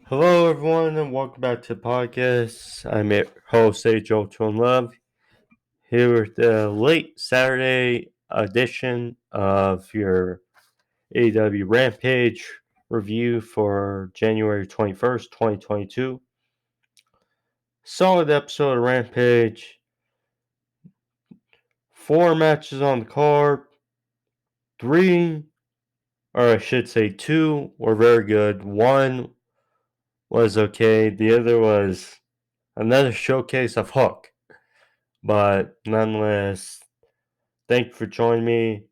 Hello, everyone, and welcome back to the podcast. I'm your host, Joe Love, here with the late Saturday edition of your AEW Rampage review for January 21st, 2022. Solid episode of Rampage. 4 matches on the card. 3, or I should say 2, were very good. 1 was okay. The other was another showcase of Hook. But nonetheless, thank you for joining me.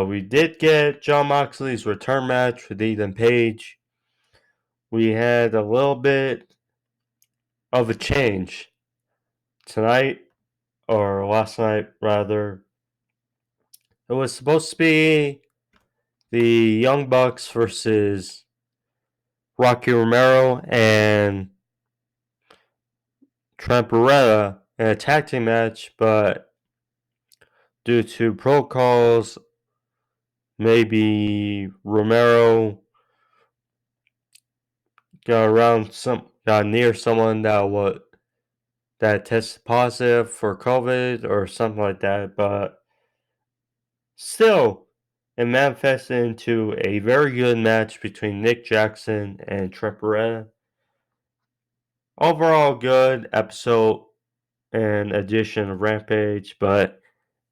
We did get Jon Moxley's return match with Ethan Page. We had a little bit of a change tonight, or last night rather. It was supposed to be the Young Bucks versus Rocky Romero and Trent Barreta in a tag team match, but due to protocols, maybe Romero got near someone that tested positive for COVID or something like that, but still it manifested into a very good match between Nick Jackson and Trent Barreta. Overall good episode and edition of Rampage, but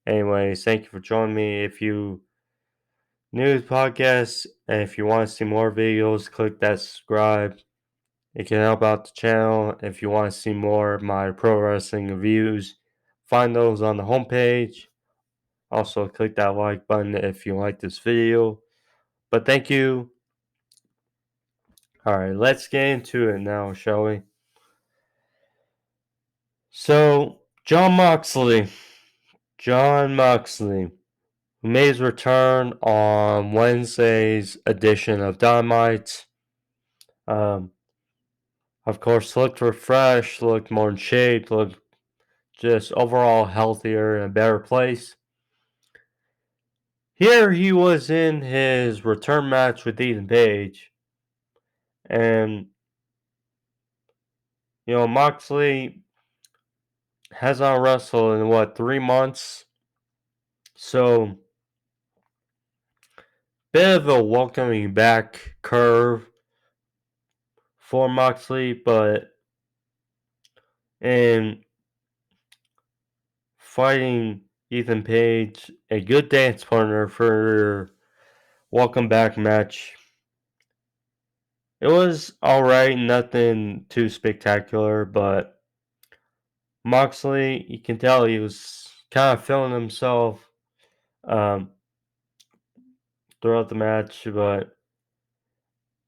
anyways, thank you for joining me. If you new to the podcast and if you want to see more videos, click that subscribe. It can help out the channel. If you want to see more of my pro wrestling reviews, find those on the homepage. Also, click that like button if you like this video. But thank you. Alright, let's get into it now, shall we? So, Jon Moxley, who made his return on Wednesday's edition of Dynamite. Of course, looked refreshed, looked more in shape, looked just overall healthier and a better place. Here he was in his return match with Ethan Page. And, Moxley hasn't wrestled in 3 months? So, bit of a welcoming back curve for Moxley, but in fighting Ethan Page, a good dance partner for your welcome back match. It was alright, nothing too spectacular, but Moxley, you can tell he was kind of feeling himself um, throughout the match, but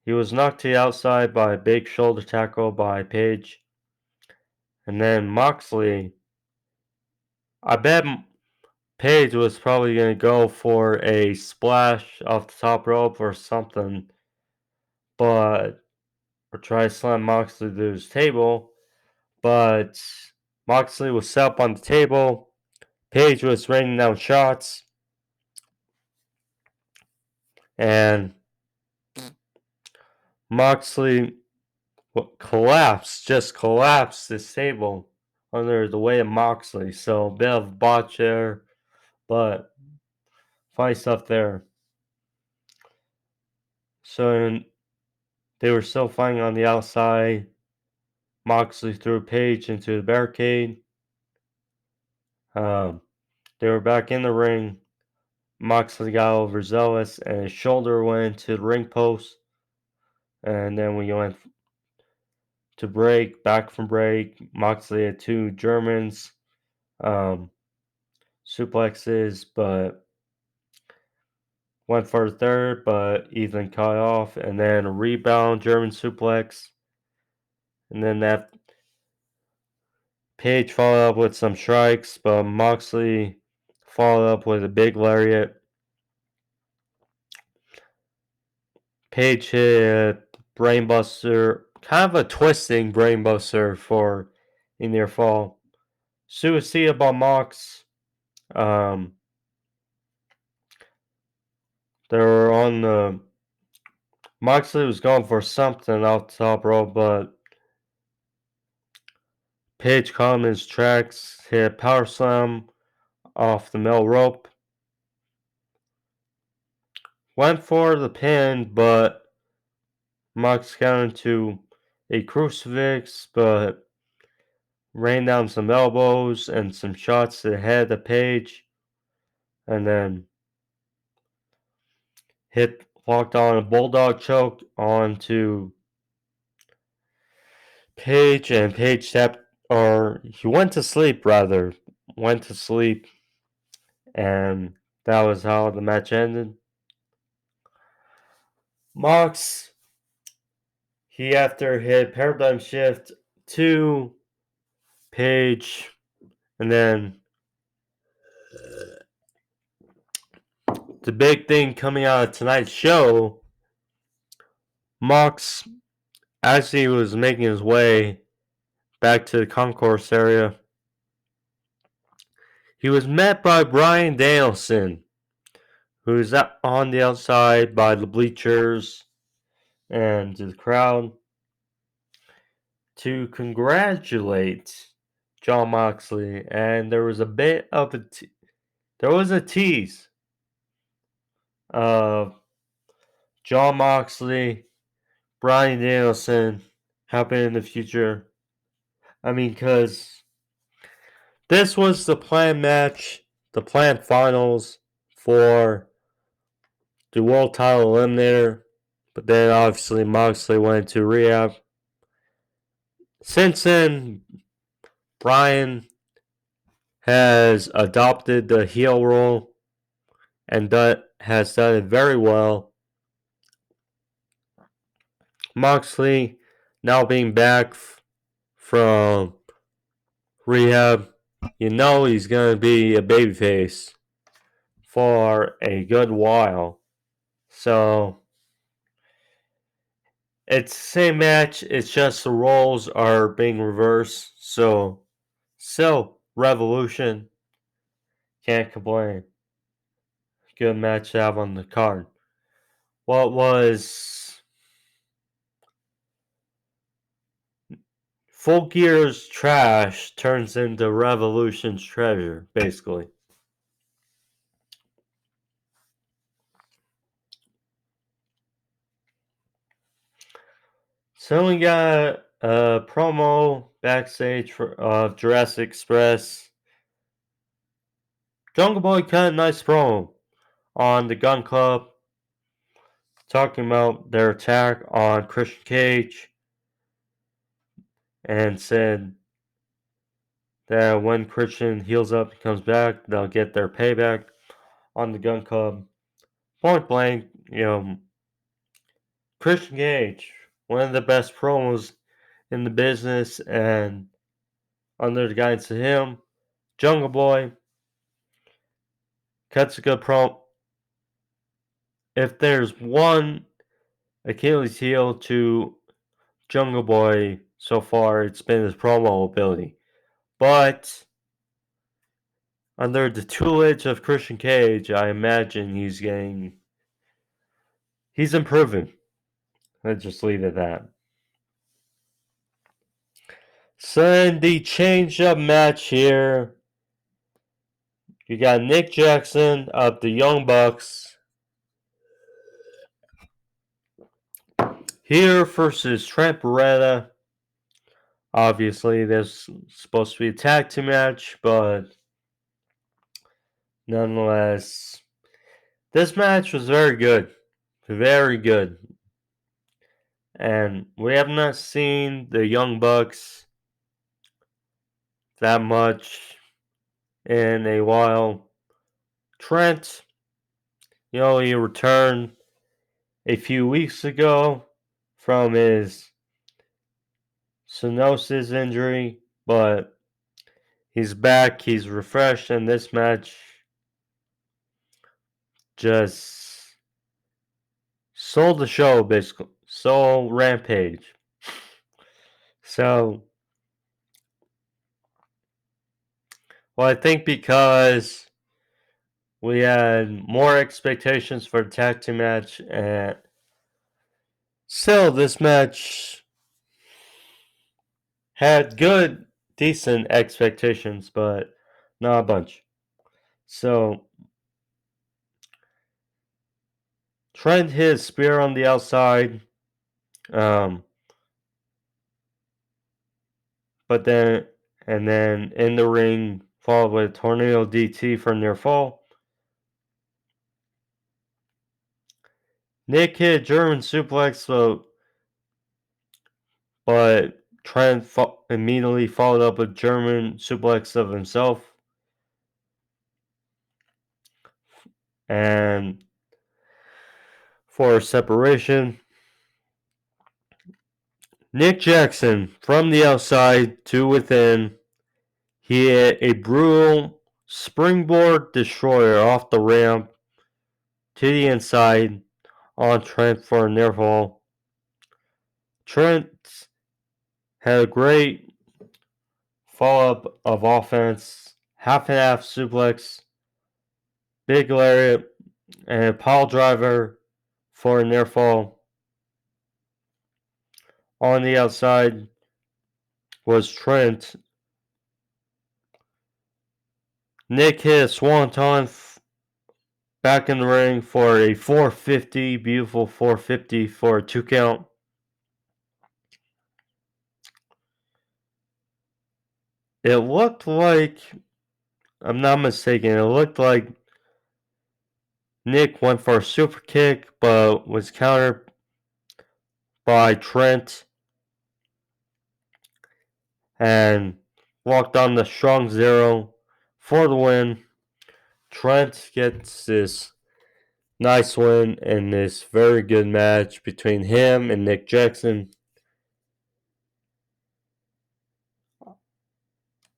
he was knocked to the outside by a big shoulder tackle by Page. And then Moxley, I bet Page was probably going to go for a splash off the top rope or something, or try to slam Moxley to his table, but Moxley was set up on the table. Page was raining down shots, and Moxley just collapsed this table under the weight of Moxley. So a bit of botch there, but funny stuff there. So they were still fighting on the outside. Moxley threw Page into the barricade. They were back in the ring. Moxley got overzealous and his shoulder went into the ring post. And then we went to back from break. Moxley had 2 Germans suplexes, but went for a third, but Ethan caught off, and then a rebound German suplex. And then that Page followed up with some strikes, but Moxley followed up with a big lariat. Page hit a brainbuster, kind of a twisting brainbuster for a near fall. Suicida by Mox. They were on the Moxley was going for something out the top rope, but Page caught him in his tracks, hit a power slam off the middle rope. Went for the pin, but Mox got into a crucifix, but rained down some elbows and some shots to the head of Page, and then walked on a bulldog choke onto Page, and Page tapped, or he went to sleep rather, and that was how the match ended. Mox, he after hit paradigm shift to Page, and then the big thing coming out of tonight's show, Mox, as he was making his way back to the concourse area, he was met by Bryan Danielson, who's on the outside by the bleachers and to the crowd, to congratulate Jon Moxley. And there was a bit of a tease of Jon Moxley, Bryan Danielson happening in the future. I mean, because this was the planned match, the planned finals for the World Title Eliminator, but then obviously Moxley went to rehab. Since then, Bryan has adopted the heel role and has done it very well. Moxley now being back from rehab, you know he's going to be a babyface for a good while. So it's the same match, it's just the roles are being reversed. So still Revolution, can't complain. Good match to have on the card. What was Full Gear's trash turns into Revolution's treasure, basically. So we got a promo backstage of Jurassic Express. Jungle Boy cut a nice promo on the Gun Club, talking about their attack on Christian Cage, and said that when Christian heals up and comes back, they'll get their payback on the Gun Club. Point blank, Christian Cage, one of the best promos in the business, and under the guidance of him, Jungle Boy cuts a good promo. If there's one Achilles heel to Jungle Boy so far, it's been his promo ability. But under the tutelage of Christian Cage, I imagine he's improving. Let's just leave it at that. So in the change-up match here, you got Nick Jackson of the Young Bucks here versus Trent Barreta. Obviously, this is supposed to be a tag team match, but nonetheless, this match was very good. Very good. And we have not seen the Young Bucks that much in a while. Trent, he returned a few weeks ago from his stenosis injury, but he's back, he's refreshed, and this match just sold the show, basically. Sold Rampage. So, well, I think because we had more expectations for the tag team match, and Still, this match had good, decent expectations, but not a bunch. So, Trent hit his spear on the outside, but then in the ring, followed with a tornado DT for near fall. Nick hit a German suplex, but Trent immediately followed up a German suplex of himself. And for separation, Nick Jackson from the outside to within. He hit a brutal springboard destroyer off the ramp to the inside on Trent for a near fall. Trent had a great follow-up of offense, half and half suplex, big lariat, and a pile driver for a near fall. On the outside was Trent. Nick hit a swanton back in the ring for a 450, beautiful 450 for a 2 count. It looked like, I'm not mistaken, it looked like Nick went for a super kick, but was countered by Trent and walked on the strong zero for the win. Trent gets this nice win in this very good match between him and Nick Jackson.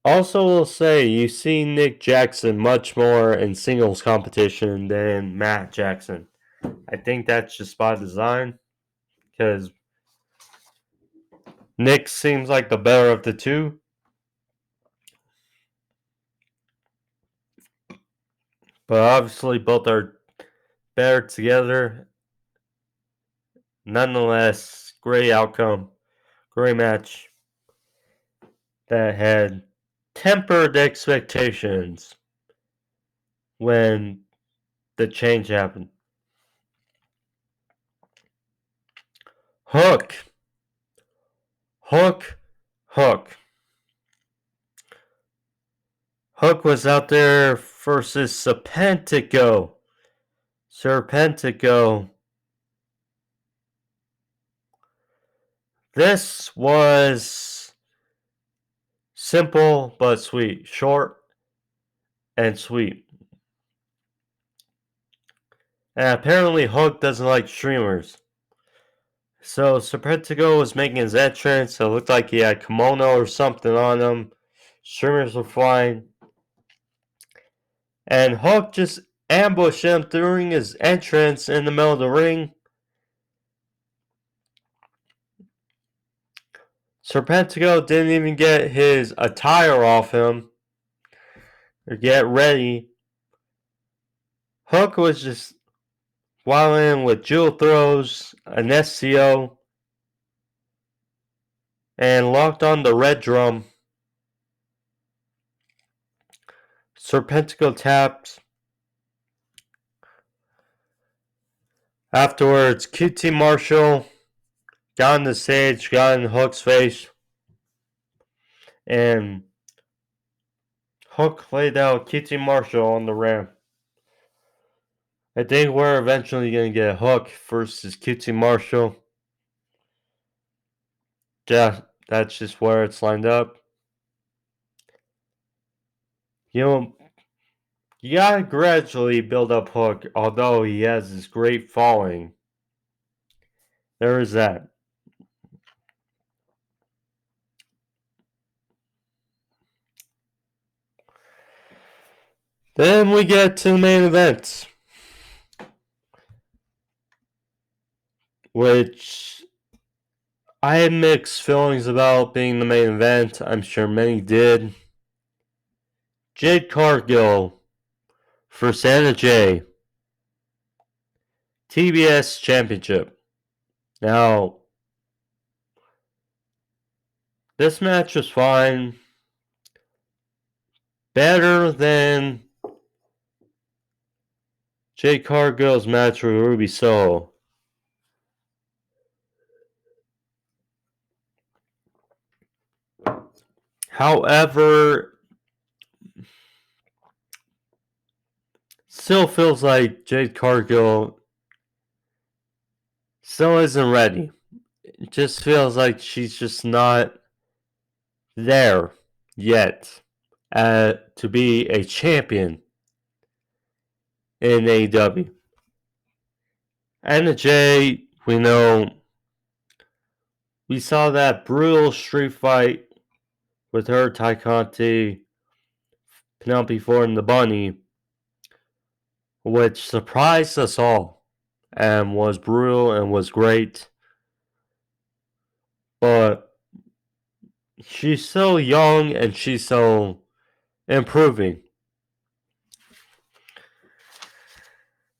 Also, will say you see Nick Jackson much more in singles competition than Matt Jackson. I think that's just by design because Nick seems like the better of the two. But obviously, both are better together. Nonetheless, great outcome, great match that had tempered expectations when the change happened. Hook. Hook. Hook. Hook was out there versus Serpentico. Serpentico. This was simple but sweet. Short and sweet. And apparently Hook doesn't like streamers. So Serpentico was making his entrance. It looked like he had kimono or something on him. Streamers were flying. And Hook just ambushed him during his entrance in the middle of the ring. Serpentico didn't even get his attire off him or get ready. Hook was just wilding with jewel throws, an SCO, and locked on the red drum. Serpentico tapped. Afterwards, QT Marshall got on the stage, got in Hook's face, and Hook laid out QT Marshall on the ramp. I think we're eventually going to get Hook versus QT Marshall. Yeah, that's just where it's lined up. You know, you gotta gradually build up Hook, although he has this great following. There is that. Then we get to the main event, which I had mixed feelings about being the main event. I'm sure many did. Jade Cargill for Santa J. TBS Championship. Now, this match was fine. Better than Jade Cargill's match with Ruby Soho. However, still feels like Jade Cargill still isn't ready. It just feels like she's just not there yet to be a champion in AEW. Anna Jay, we know, we saw that brutal street fight with her, Ty Conti, Penelope Ford, and the Bunny, which surprised us all and was brutal and was great. But she's so young and she's so improving.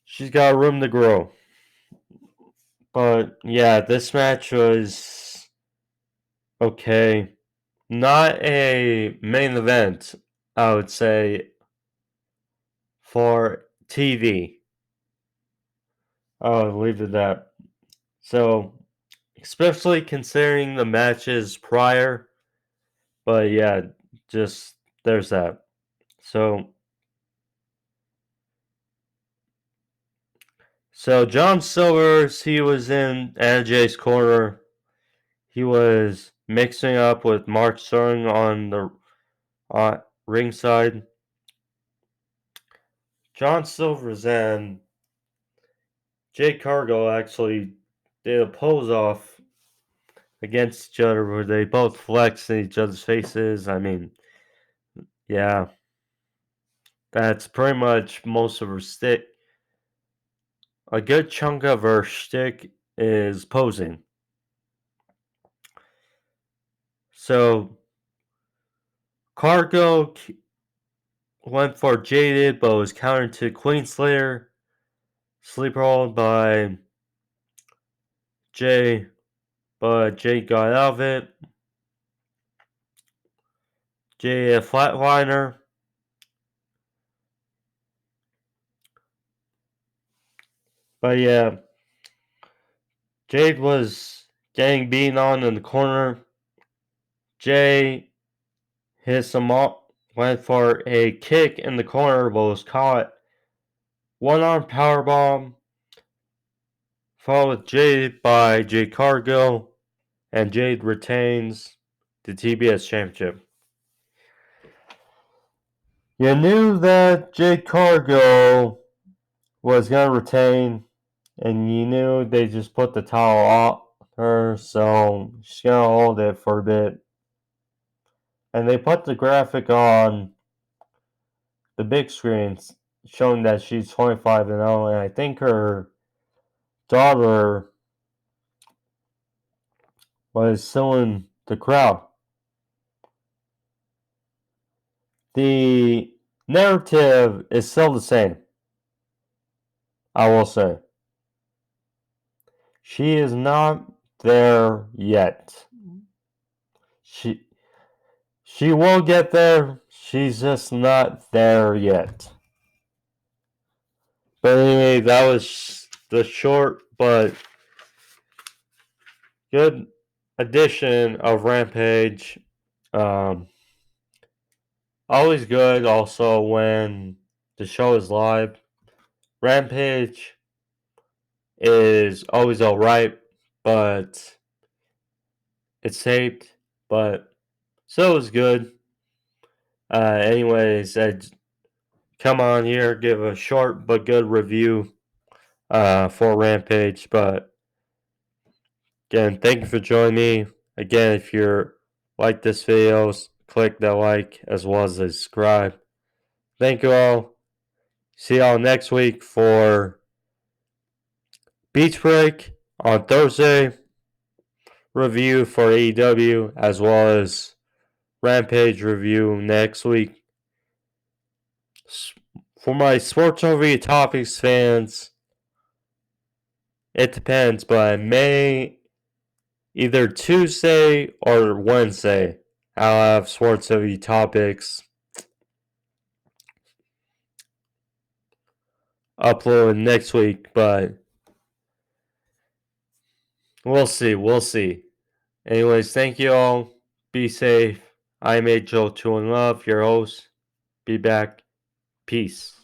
She's got room to grow. But yeah, this match was okay. Not a main event, I would say, for TV. I'll leave it at that. So, especially considering the matches prior. But yeah, just there's that. So John Silvers, he was in Anna Jay's corner. He was mixing up with Mark Sterling on the ringside. John Silvers and Jade Cargill actually did a pose off against each other where they both flexed in each other's faces. I mean, yeah, that's pretty much most of her stick. A good chunk of her shtick is posing. So Cargill went for Jaded, but was countered to Queen Slayer, sleeper hold by Jay, but Jay got out of it. Jay a flatliner. But yeah, Jade was getting beaten on in the corner. Jay hit some up, went for a kick in the corner, but was caught. One arm powerbomb, followed with Jade by Jade Cargill, and Jade retains the TBS Championship. You knew that Jade Cargill was going to retain, and you knew they just put the towel on her, so she's going to hold it for a bit. And they put the graphic on the big screens showing that she's 25-0, and I think her daughter was still in the crowd. The narrative is still the same, I will say. She is not there yet. She will get there. She's just not there yet. But anyway, that was the short but good edition of Rampage. Always good also when the show is live. Rampage is always alright, but it's taped, but so is good. Anyways, I'd come on here, give a short but good review for Rampage. But again, thank you for joining me. Again, if you're like this video, click that like as well as subscribe. Thank you all. See y'all next week for Beach Break on Thursday. Review for AEW as well as Rampage review next week. For my Sports Overview Topics fans, It depends, but May either Tuesday or Wednesday, I'll have Sports W topics uploaded next week, but we'll see. We'll see. Anyways, thank you all. Be safe. I'm Joe 2 in Love, your host. Be back. Peace.